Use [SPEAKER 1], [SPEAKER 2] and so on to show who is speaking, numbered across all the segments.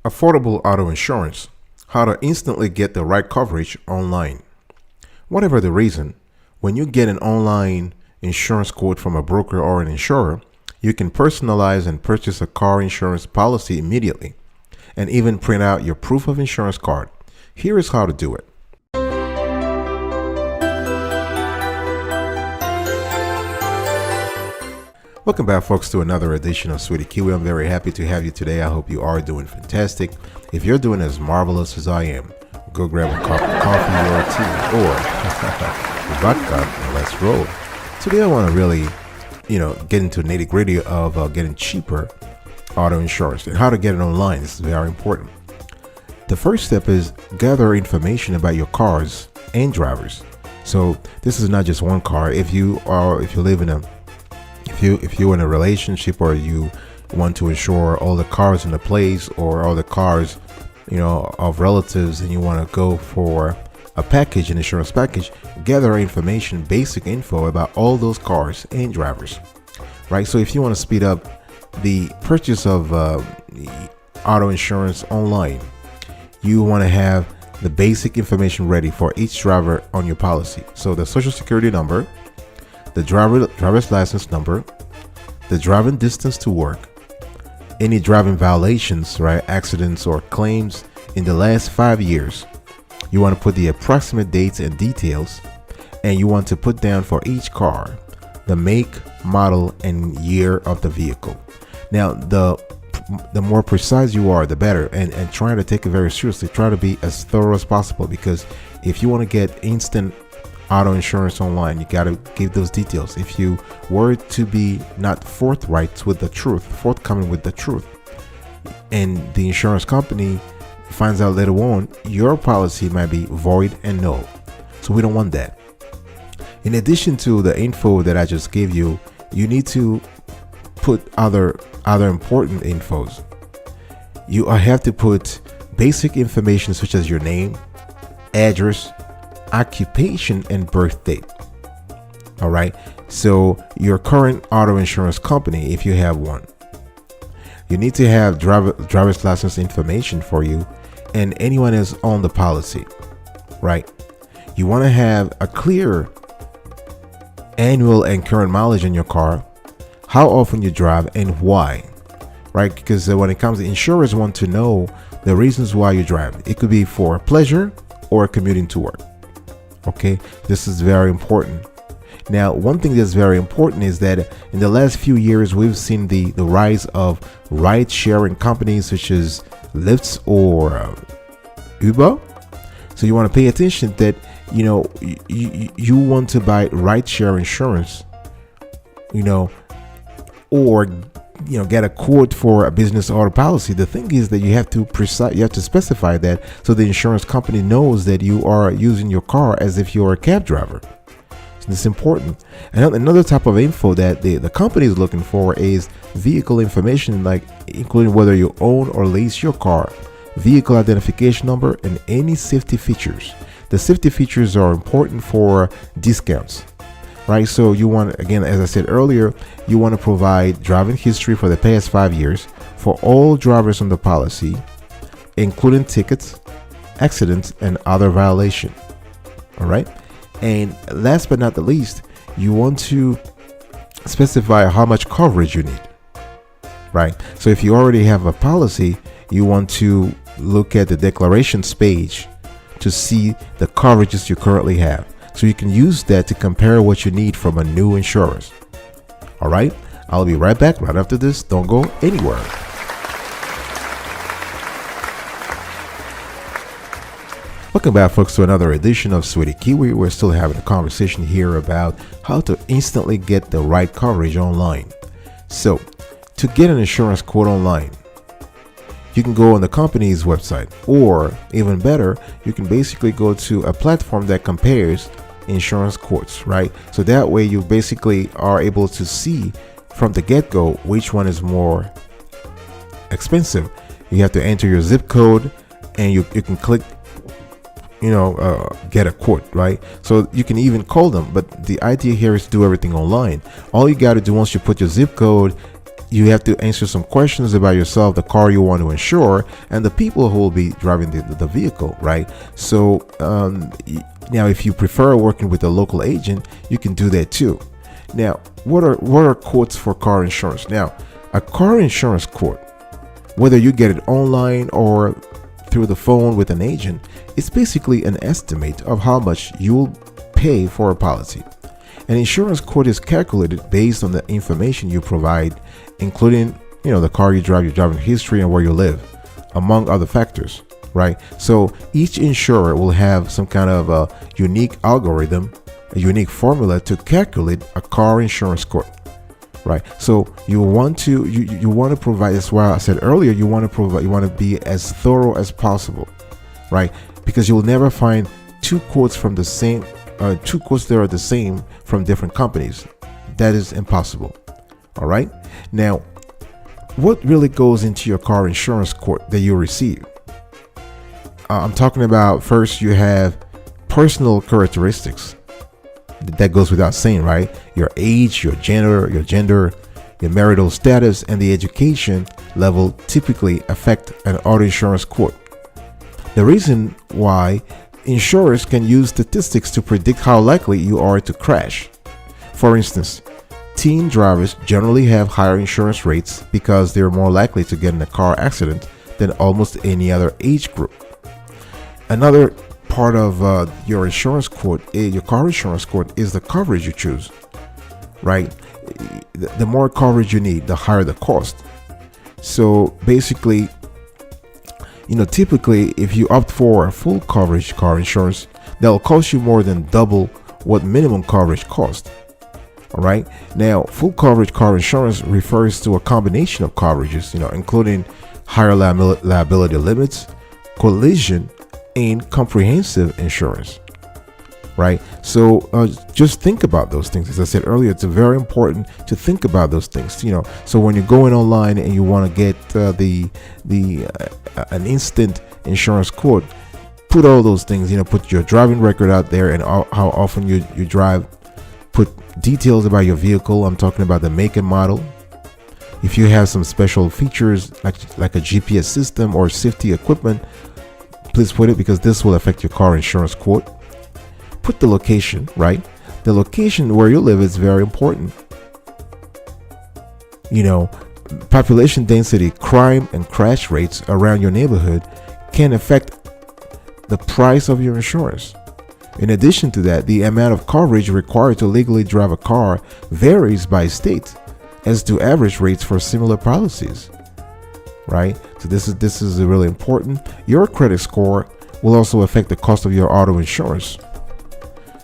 [SPEAKER 1] Affordable auto insurance, how to instantly get the right coverage online. Whatever the reason, when you get an online insurance quote from a broker or an insurer, you can personalize and purchase a car insurance policy immediately and even print out your proof of insurance card. Here is how to do it. Welcome back, folks, to another edition of Sweetie Kiwi. I'm very happy to have you today. I hope you are doing fantastic. If you're doing as marvelous as I am, go grab a cup of coffee or tea or vodka and let's roll. Today I want to really, get into the nitty-gritty of getting cheaper auto insurance and how to get it online. This is very important. The first step is gather information about your cars and drivers. So this is not just one car. If you're in a relationship or you want to insure all the cars in the place or all the cars, of relatives, and you want to go for a package, an insurance package, gather information, basic info about all those cars and drivers, right? So if you want to speed up the purchase of auto insurance online, you want to have the basic information ready for each driver on your policy. So the social security number, the driver's license number, the driving distance to work, any driving violations, right, accidents or claims in the last 5 years. You want to put the approximate dates and details, and you want to put down for each car the make, model, and year of the vehicle. Now, the more precise you are, the better, and try to take it very seriously. Try to be as thorough as possible, because if you want to get instant auto insurance online, you got to give those details. If you were to be not forthcoming with the truth, and the insurance company finds out later on, your policy might be void and null. So we don't want that. In addition to the info that I just gave you, you need to put other important infos. You have to put basic information such as your name, address, occupation, and birth date. All right. So your current auto insurance company, if you have one, you need to have driver's license information for you and anyone else on the policy, right? You want to have a clear annual and current mileage in your car, how often you drive and why, right? Because when it comes to insurers, want to know the reasons why you drive. It could be for pleasure or commuting to work. Okay, this is very important. Now, one thing that's very important is that in the last few years, we've seen the rise of ride-sharing companies such as Lyft or Uber. So you want to pay attention that, you want to buy ride-share insurance, or get a quote for a business auto policy. The thing is that you have to specify that so the insurance company knows that you are using your car as if you're a cab driver. So this is important. And another type of info that the company is looking for is vehicle information, like including whether you own or lease your car, vehicle identification number, and any safety features. The safety features are important for discounts. Right, so you want, again, as I said earlier, you want to provide driving history for the past 5 years for all drivers on the policy, including tickets, accidents, and other violations. All right, and last but not the least, you want to specify how much coverage you need. Right, so if you already have a policy, you want to look at the declarations page to see the coverages you currently have. So you can use that to compare what you need from a new insurer. All right, I'll be right back right after this. Don't go anywhere. Welcome back, folks, to another edition of Sweetie Kiwi. We're still having a conversation here about how to instantly get the right coverage online. So to get an insurance quote online, you can go on the company's website, or even better, you can basically go to a platform that compares insurance quotes, right? So that way you basically are able to see from the get-go which one is more expensive. You have to enter your zip code and you can click get a quote, right? So you can even call them, but the idea here is to do everything online. All you got to do once you put your zip code you have to answer some questions about yourself, the car you want to insure, and the people who will be driving the vehicle, right? So now if you prefer working with a local agent, you can do that too. Now, what are quotes for car insurance? Now, a car insurance quote, whether you get it online or through the phone with an agent, it's basically an estimate of how much you'll pay for a policy. An insurance quote is calculated based on the information you provide, including, the car you drive, your driving history, and where you live, among other factors, right? So each insurer will have some kind of a unique algorithm, a unique formula to calculate a car insurance quote, right? So you want to provide. That's why I said earlier, you want to be as thorough as possible, right? Because you'll never find two quotes that are the same from different companies. That is impossible. All right. Now, what really goes into your car insurance quote that you receive? I'm talking about, first, you have personal characteristics. That goes without saying, right? Your age, your gender, your marital status, and the education level typically affect an auto insurance quote. The reason why insurers can use statistics to predict how likely you are to crash. For instance, teen drivers generally have higher insurance rates because they're more likely to get in a car accident than almost any other age group. Another part of your insurance quote, your car insurance quote, is the coverage you choose, right? The more coverage you need, the higher the cost. So basically, typically if you opt for a full coverage car insurance, that will cost you more than double what minimum coverage costs. All right. Now, full coverage car insurance refers to a combination of coverages, including higher liability limits, collision, and comprehensive insurance. Right. So just think about those things. As I said earlier, it's very important to think about those things. So when you're going online and you want to get an instant insurance quote, put all those things. Put your driving record out there and how often you drive. Put details about your vehicle. I'm talking about the make and model. If you have some special features like a GPS system or safety equipment, please put it, because this will affect your car insurance quote. Put the location, right? The location where you live is very important. Population density, crime, and crash rates around your neighborhood can affect the price of your insurance. In addition to that, the amount of coverage required to legally drive a car varies by state, as do average rates for similar policies, right? So this is really important. Your credit score will also affect the cost of your auto insurance.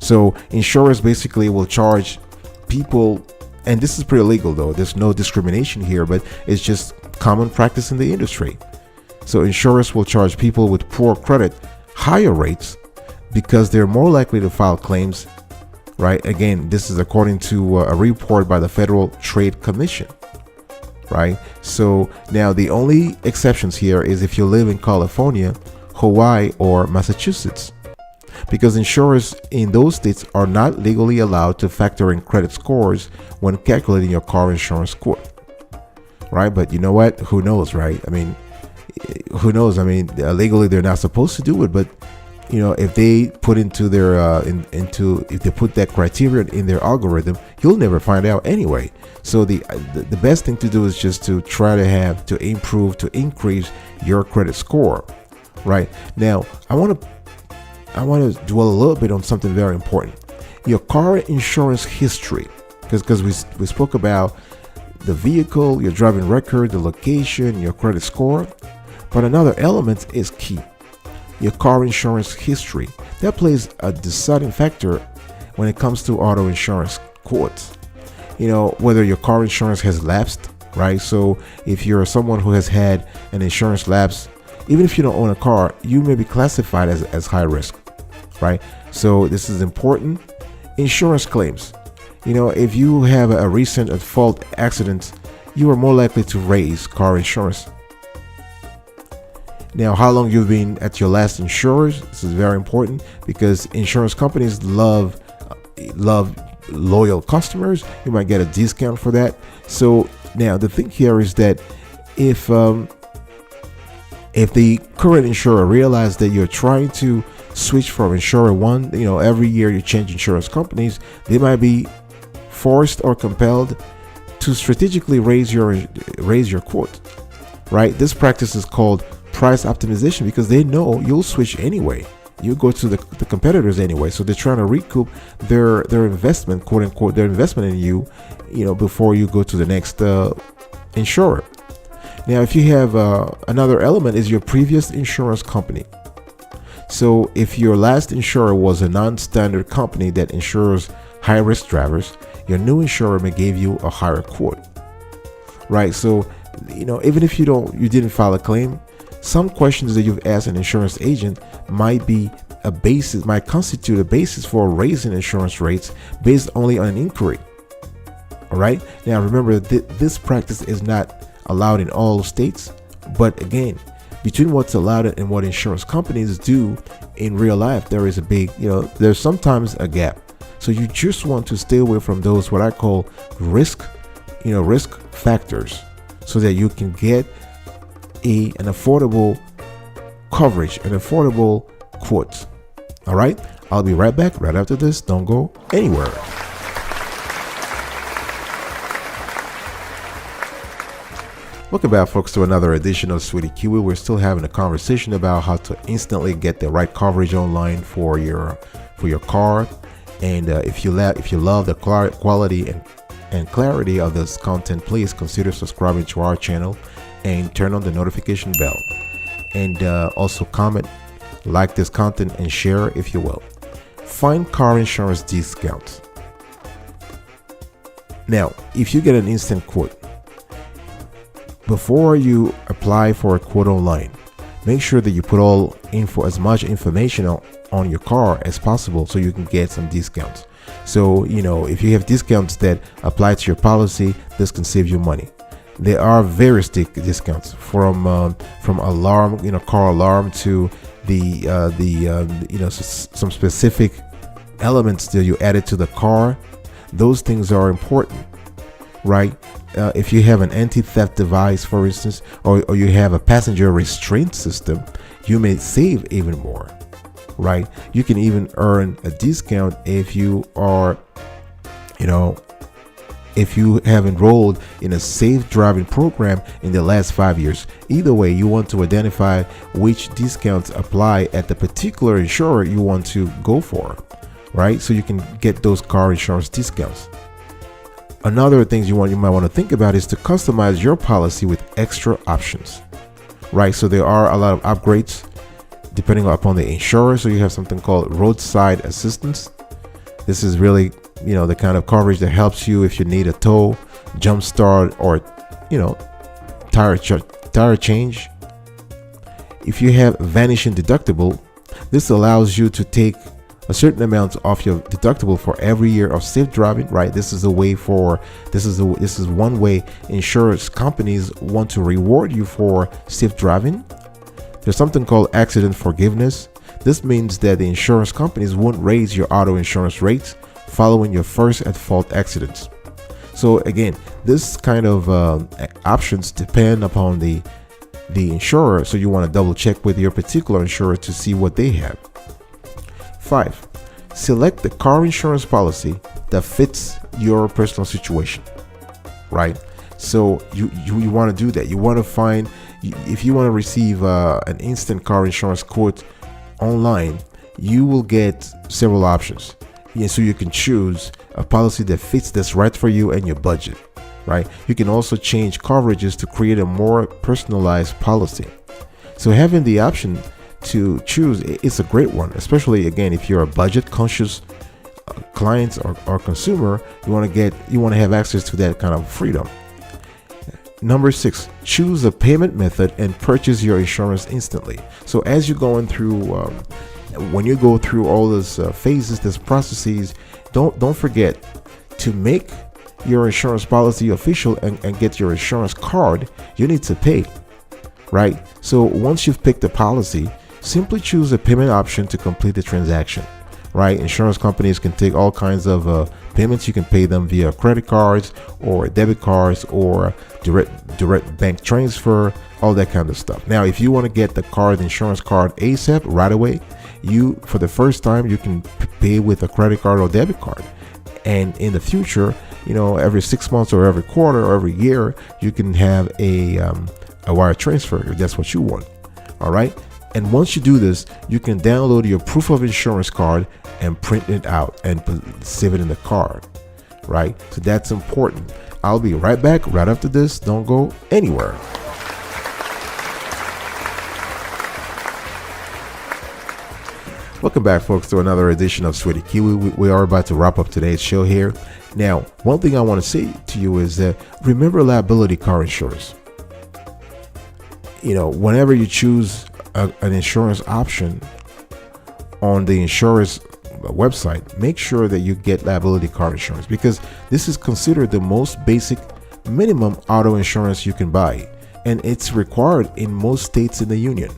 [SPEAKER 1] So insurers basically will charge people, and this is pretty legal though, there's no discrimination here, but it's just common practice in the industry. So insurers will charge people with poor credit higher rates because they're more likely to file claims, right? Again, this is according to a report by the Federal Trade Commission, right? So now the only exceptions here is if you live in California, Hawaii, or Massachusetts, because insurers in those states are not legally allowed to factor in credit scores when calculating your car insurance quote, right? But you know what? Who knows, right? Who knows? Legally they're not supposed to do it, but if they put into their if they put that criteria in their algorithm, you'll never find out anyway. So the best thing to do is just to try to increase your credit score, right? Now, I want to dwell a little bit on something very important: your car insurance history, because we spoke about the vehicle, your driving record, the location, your credit score, but another element is key: your car insurance history. That plays a deciding factor when it comes to auto insurance quotes. Whether your car insurance has lapsed, right? So if you're someone who has had an insurance lapse, even if you don't own a car, you may be classified as high risk, right? So this is important. Insurance claims. If you have a recent at fault accident, you are more likely to raise car insurance. Now, how long you've been at your last insurers, this is very important, because insurance companies love loyal customers. You might get a discount for that. So Now the thing here is that if the current insurer realizes that you're trying to switch from insurer one, every year you change insurance companies, they might be forced or compelled to strategically raise your quote, right? This practice is called price optimization because they know you'll switch anyway. You go to the competitors anyway, so they're trying to recoup their investment, quote unquote, their investment in you, before you go to the next insurer. Now, if you have another element is your previous insurance company. So if your last insurer was a non-standard company that insures high-risk drivers, your new insurer may give you a higher quote, right? So, even if you didn't file a claim, some questions that you've asked an insurance agent might constitute a basis for raising insurance rates based only on an inquiry. All right. Now, remember this practice is not allowed in all states, but again, between what's allowed and what insurance companies do in real life, there is a big, there's sometimes a gap. So you just want to stay away from those, what I call risk factors, so that you can get an affordable coverage, an affordable quote. All right. I'll be right back right after this. Don't go anywhere. Welcome back, folks, to another edition of Sweetie Kiwi. We're still having a conversation about how to instantly get the right coverage online for your car. And if you love the quality and clarity of this content, please consider subscribing to our channel and turn on the notification bell. And also comment, like this content, and share if you will. Find car insurance discounts. Now, if you get an instant quote, before you apply for a quote online, make sure that you put as much information on your car as possible so you can get some discounts. So, if you have discounts that apply to your policy, this can save you money. There are various discounts from alarm, car alarm, to some specific elements that you added to the car. Those things are important, right? If you have an anti-theft device, for instance, or you have a passenger restraint system, you may save even more, right? You can even earn a discount if you are, if you have enrolled in a safe driving program in the last 5 years. Either way, you want to identify which discounts apply at the particular insurer you want to go for, right? So you can get those car insurance discounts. Another thing you might want to think about is to customize your policy with extra options, right? So there are a lot of upgrades depending upon the insurer. So you have something called roadside assistance. This is really, the kind of coverage that helps you if you need a tow, jump start, or, tire change. If you have vanishing deductible, this allows you to take a certain amount off your deductible for every year of safe driving, right? This is one way insurance companies want to reward you for safe driving. There's something called accident forgiveness. This means that the insurance companies won't raise your auto insurance rates following your first at fault accidents. So again, this kind of options depend upon the insurer, so you want to double check with your particular insurer to see what they have. 5. Select the car insurance policy that fits your personal situation, right? So you want to do that. You want to find, if you want to receive an instant car insurance quote online, you will get several options. So you can choose a policy that fits, that's right for you and your budget, right? You can also change coverages to create a more personalized policy. So having the option to choose, it's a great one, especially again if you're a budget conscious client or consumer. You want to have access to that kind of freedom. Number 6, choose a payment method and purchase your insurance instantly. So as you're going through when you go through all those phases, these processes, don't forget to make your insurance policy official and get your insurance card. You need to pay, right? So once you've picked the policy, simply choose a payment option to complete the transaction. right? Insurance companies can take all kinds of payments. You can pay them via credit cards or debit cards or direct bank transfer, all that kind of stuff. Now, if you want to get the insurance card ASAP right away, for the first time, you can pay with a credit card or debit card. And in the future, every 6 months or every quarter or every year, you can have a wire transfer if that's what you want. All right. And once you do this, you can download your proof of insurance card and print it out and save it in the card. Right. So that's important. I'll be right back right after this. Don't go anywhere. Welcome back, folks, to another edition of Sweaty Kiwi. We are about to wrap up today's show here. Now, one thing I want to say to you is that remember liability car insurance. Whenever you choose an insurance option on the insurance website, make sure that you get liability car insurance, because this is considered the most basic minimum auto insurance you can buy, and it's required in most states in the union.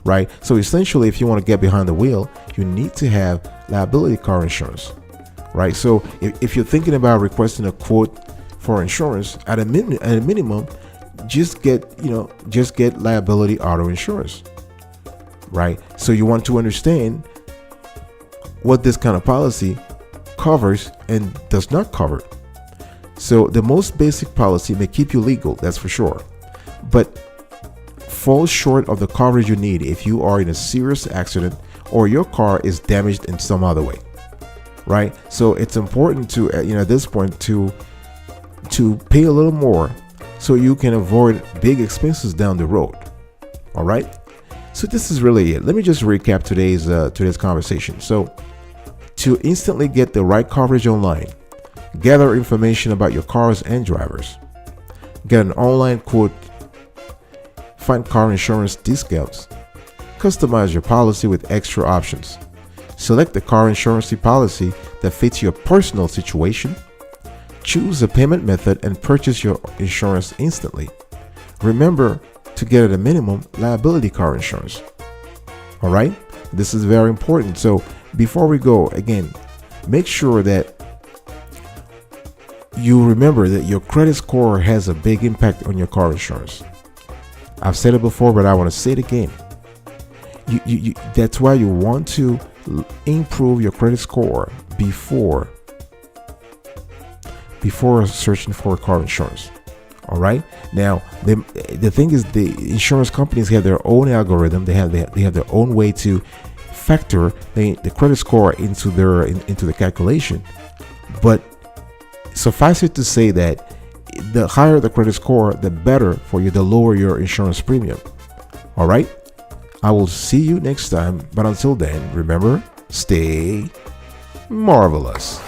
[SPEAKER 1] Right? So essentially, if you want to get behind the wheel, you need to have liability car insurance. Right? So if you're thinking about requesting a quote for insurance, at a minimum, just get liability auto insurance. Right? So you want to understand what this kind of policy covers and does not cover. So the most basic policy may keep you legal, that's for sure, but falls short of the coverage you need if you are in a serious accident or your car is damaged in some other way. Right? So it's important to at this point to pay a little more so you can avoid big expenses down the road. All right? So this is really it. Let me just recap today's conversation. So to instantly get the right coverage online, gather information about your cars and drivers, get an online quote, find car insurance discounts, customize your policy with extra options, select the car insurance policy that fits your personal situation, choose a payment method, and purchase your insurance instantly. Remember to get at a minimum liability car insurance. All right, this is very important. So before we go, again, make sure that you remember that your credit score has a big impact on your car insurance. I've said it before, but I want to say it again. That's why you want to improve your credit score before searching for car insurance. All right. Now, the thing is, the insurance companies have their own algorithm. They have their own way to factor the credit score into the calculation. But suffice it to say that the higher the credit score, the better for you, the lower your insurance premium. All right. I will see you next time. But until then, remember, stay marvelous.